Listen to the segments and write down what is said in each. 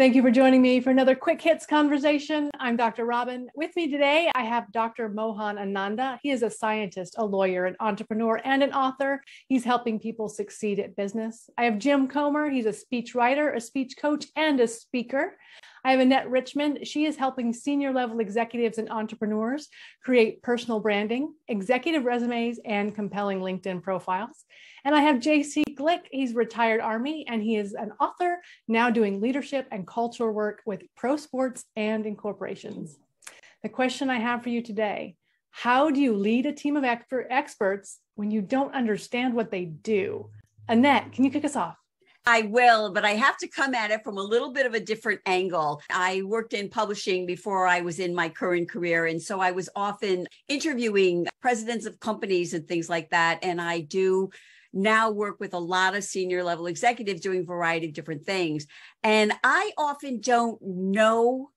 Thank you for joining me for another Quick Hits conversation. I'm Dr. Robyn. With me today, I have Dr. Mohan Ananda. He is a scientist, a lawyer, an entrepreneur, and an author. He's helping people succeed at business. I have Jim Comer. He's a speech writer, a speech coach, and a speaker. I have Annette Richmond. She is helping senior level executives and entrepreneurs create personal branding, executive resumes, and compelling LinkedIn profiles. And I have JC Glick. He's retired Army, and he is an author now doing leadership and cultural work with pro sports and in corporations. The question I have for you today, how do you lead a team of experts when you don't understand what they do? Annette, can you kick us off? I will, but I have to come at it from a little bit of a different angle. I worked in publishing before I was in my current career. And so I was often interviewing presidents of companies and things like that. And I do now work with a lot of senior level executives doing a variety of different things. And I often don't know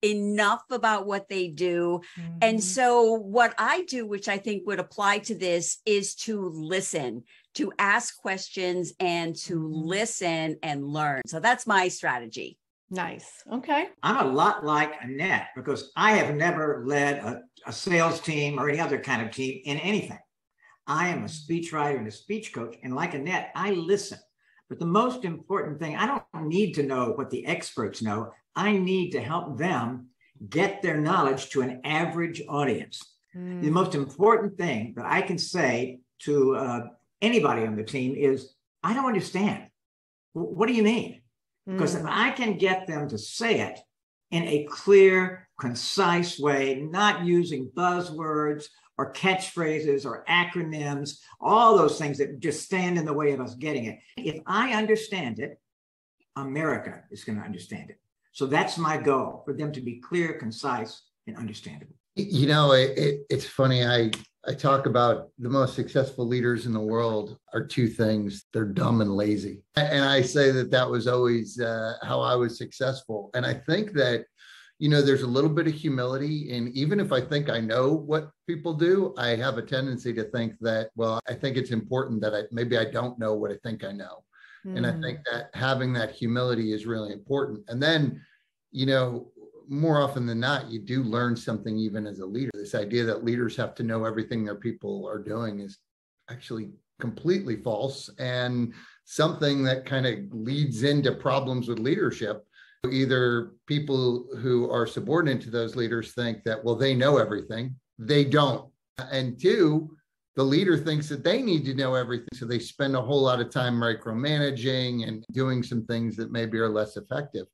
enough about what they do. Mm-hmm. And so what I do, which I think would apply to this, is to listen, to ask questions and to listen and learn. So that's my strategy. Nice. Okay. I'm a lot like Annette because I have never led a sales team or any other kind of team in anything. I am a speechwriter and a speech coach. And like Annette, I listen. But the most important thing, I don't need to know what the experts know. I need to help them get their knowledge to an average audience. The most important thing that I can say to anybody on the team is, I don't understand. What do you mean? Because if I can get them to say it in a clear, concise way, not using buzzwords or catchphrases or acronyms, all those things that just stand in the way of us getting it. If I understand it, America is going to understand it. So that's my goal, for them to be clear, concise, and understandable. You know, it's funny. I talk about the most successful leaders in the world are two things. They're dumb and lazy. And I say that was always how I was successful. And I think that, you know, there's a little bit of humility. And even if I think I know what people do, I have a tendency to think that, well, I think it's important that maybe I don't know what I think I know. And I think that having that humility is really important. And then, you know, more often than not, you do learn something even as a leader. This idea that leaders have to know everything their people are doing is actually completely false, and something that kind of leads into problems with leadership. Either people who are subordinate to those leaders think that, well, they know everything. They don't. And two, the leader thinks that they need to know everything. So they spend a whole lot of time micromanaging and doing some things that maybe are less effective.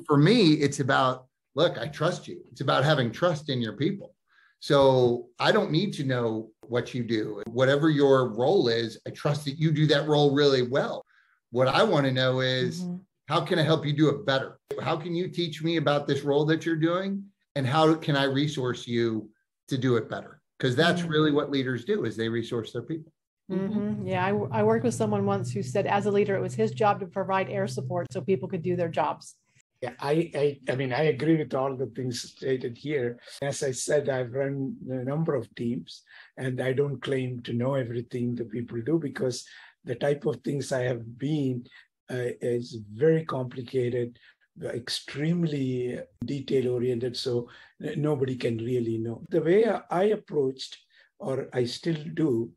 For me, it's about, look, I trust you. It's about having trust in your people. So I don't need to know what you do. Whatever your role is, I trust that you do that role really well. What I want to know is, how can I help you do it better? How can you teach me about this role that you're doing? And how can I resource you to do it better? Because that's really what leaders do, is they resource their people. Yeah, I worked with someone once who said, as a leader, it was his job to provide air support so people could do their jobs. Yeah, I mean, I agree with all the things stated here. As I said, I've run a number of teams, and I don't claim to know everything the people do, because the type of things I have been is very complicated, extremely detail-oriented, so nobody can really know. The way I approached, or I still do,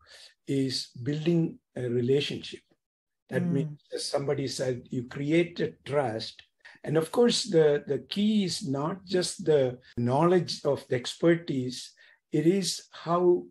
is building a relationship. That means, as somebody said, you create a trust. And of course, the key is not just the knowledge of the expertise, it is how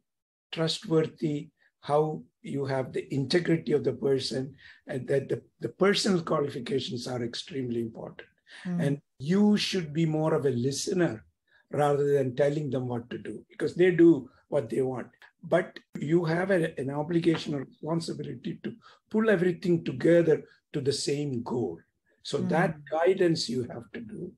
trustworthy, how you have the integrity of the person, and that the personal qualifications are extremely important. And you should be more of a listener rather than telling them what to do, because they do what they want. But you have an obligation or responsibility to pull everything together to the same goal. So that guidance you have to do.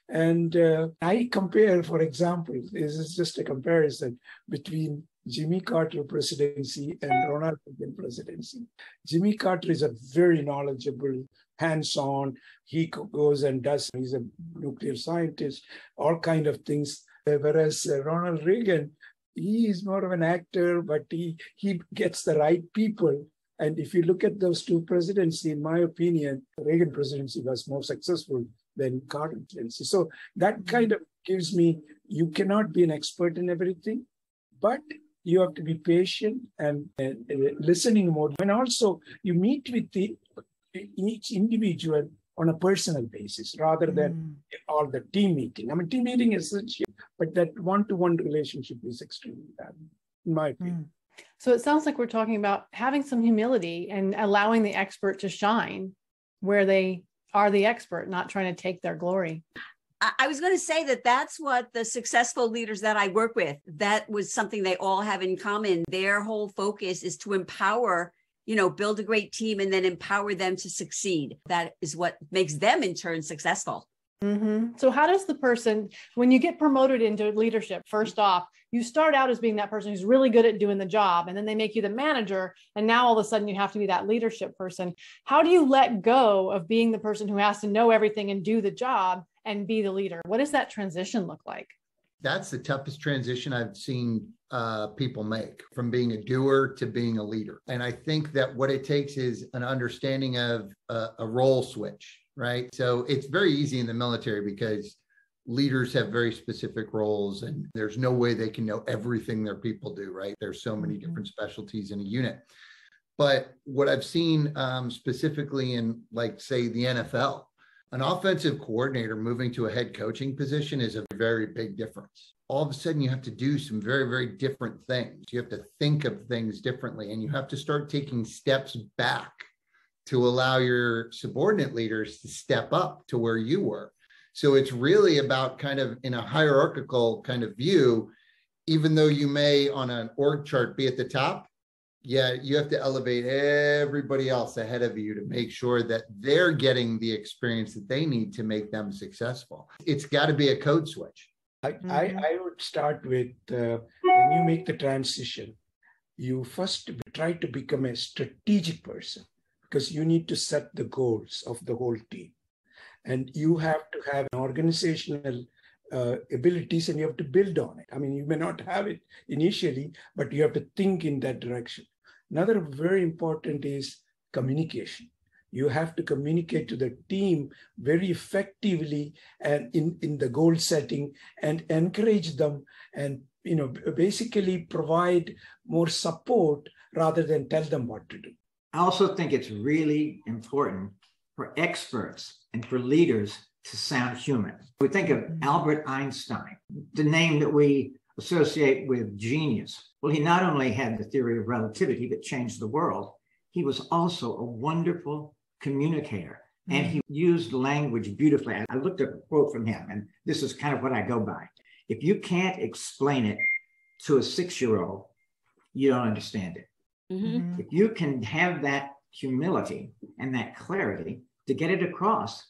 And I compare, for example, this is just a comparison between Jimmy Carter presidency and Ronald Reagan presidency. Jimmy Carter is a very knowledgeable, hands-on. He goes and does, he's a nuclear scientist, all kind of things. Whereas Ronald Reagan, he is more of an actor, but he gets the right people And if you look at those two presidencies, in my opinion, the Reagan presidency was more successful than Carter presidency. So that kind of gives me, you cannot be an expert in everything, but you have to be patient and listening mode. And also you meet with each individual on a personal basis rather than all the team meeting. I mean, team meeting is essential, but that one-to-one relationship is extremely valuable, in my opinion. So it sounds like we're talking about having some humility and allowing the expert to shine where they are the expert, not trying to take their glory. I was going to say that that's what the successful leaders that I work with, that was something they all have in common. Their whole focus is to empower, build a great team and then empower them to succeed. That is what makes them in turn successful. So how does the person, when you get promoted into leadership, first off, you start out as being that person who's really good at doing the job, and then they make you the manager, and now all of a sudden you have to be that leadership person. How do you let go of being the person who has to know everything and do the job and be the leader? What does that transition look like? That's the toughest transition I've seen people make, from being a doer to being a leader. And I think that what it takes is an understanding of a role switch, right? So it's very easy in the military because leaders have very specific roles and there's no way they can know everything their people do, right? There's so many different specialties in a unit. But what I've seen specifically in, like, say, the NFL, an offensive coordinator moving to a head coaching position is a very big difference. All of a sudden, you have to do some very, very different things. You have to think of things differently, and you have to start taking steps back to allow your subordinate leaders to step up to where you were. So it's really about kind of in a hierarchical kind of view, even though you may on an org chart be at the top, you have to elevate everybody else ahead of you to make sure that they're getting the experience that they need to make them successful. It's got to be a code switch. I would start with when you make the transition, you first try to become a strategic person, because you need to set the goals of the whole team. And you have to have an organizational abilities, and you have to build on it. I mean, you may not have it initially, but you have to think in that direction. Another very important is communication. You have to communicate to the team very effectively and in the goal setting, and encourage them and basically provide more support rather than tell them what to do. I also think it's really important for experts and for leaders to sound human. We think of Albert Einstein, the name that we associate with genius. Well, he not only had the theory of relativity that changed the world, he was also a wonderful communicator, and he used language beautifully. I looked at a quote from him, and this is kind of what I go by. If you can't explain it to a 6-year-old, you don't understand it. If you can have that humility and that clarity to get it across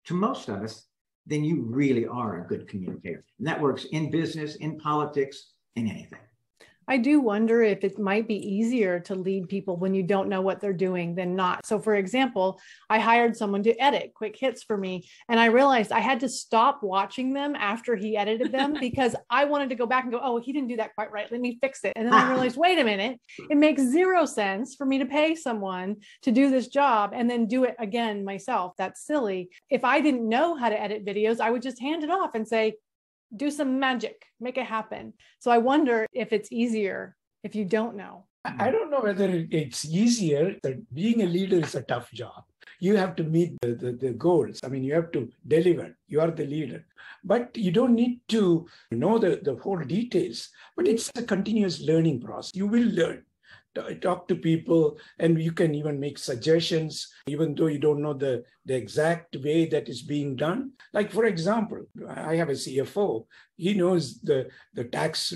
to most of us, then you really are a good communicator. And that works in business, in politics, in anything. I do wonder if it might be easier to lead people when you don't know what they're doing than not. So for example, I hired someone to edit quick hits for me, and I realized I had to stop watching them after he edited them because I wanted to go back and go, oh, he didn't do that quite right. Let me fix it. And then I realized, wait a minute, it makes zero sense for me to pay someone to do this job and then do it again myself. That's silly. If I didn't know how to edit videos, I would just hand it off and say, do some magic, make it happen. So I wonder if it's easier if you don't know. I don't know whether it's easier. Being a leader is a tough job. You have to meet the goals. I mean, you have to deliver. You are the leader. But you don't need to know the whole details. But it's a continuous learning process. You will learn. Talk to people, and you can even make suggestions, even though you don't know the exact way that is being done. Like, for example, I have a CFO. He knows the tax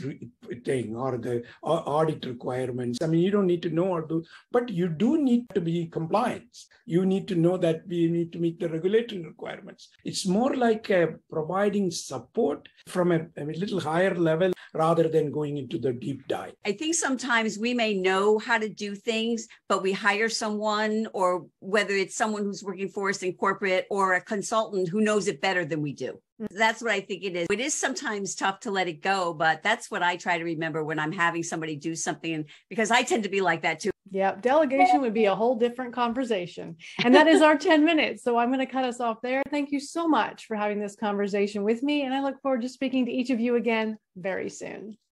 thing or the audit requirements. I mean, you don't need to know or do, but you do need to be in compliance. You need to know that we need to meet the regulatory requirements. It's more like providing support from a little higher level rather than going into the deep dive. I think sometimes we may know how to do things, but we hire someone, or whether it's someone who's working for us in corporate or a consultant who knows it better than we do. That's what I think it is. It is sometimes tough to let it go, but that's what I try to remember when I'm having somebody do something, because I tend to be like that too. Yeah, delegation would be a whole different conversation. And that is our 10 minutes. So I'm going to cut us off there. Thank you so much for having this conversation with me. And I look forward to speaking to each of you again very soon.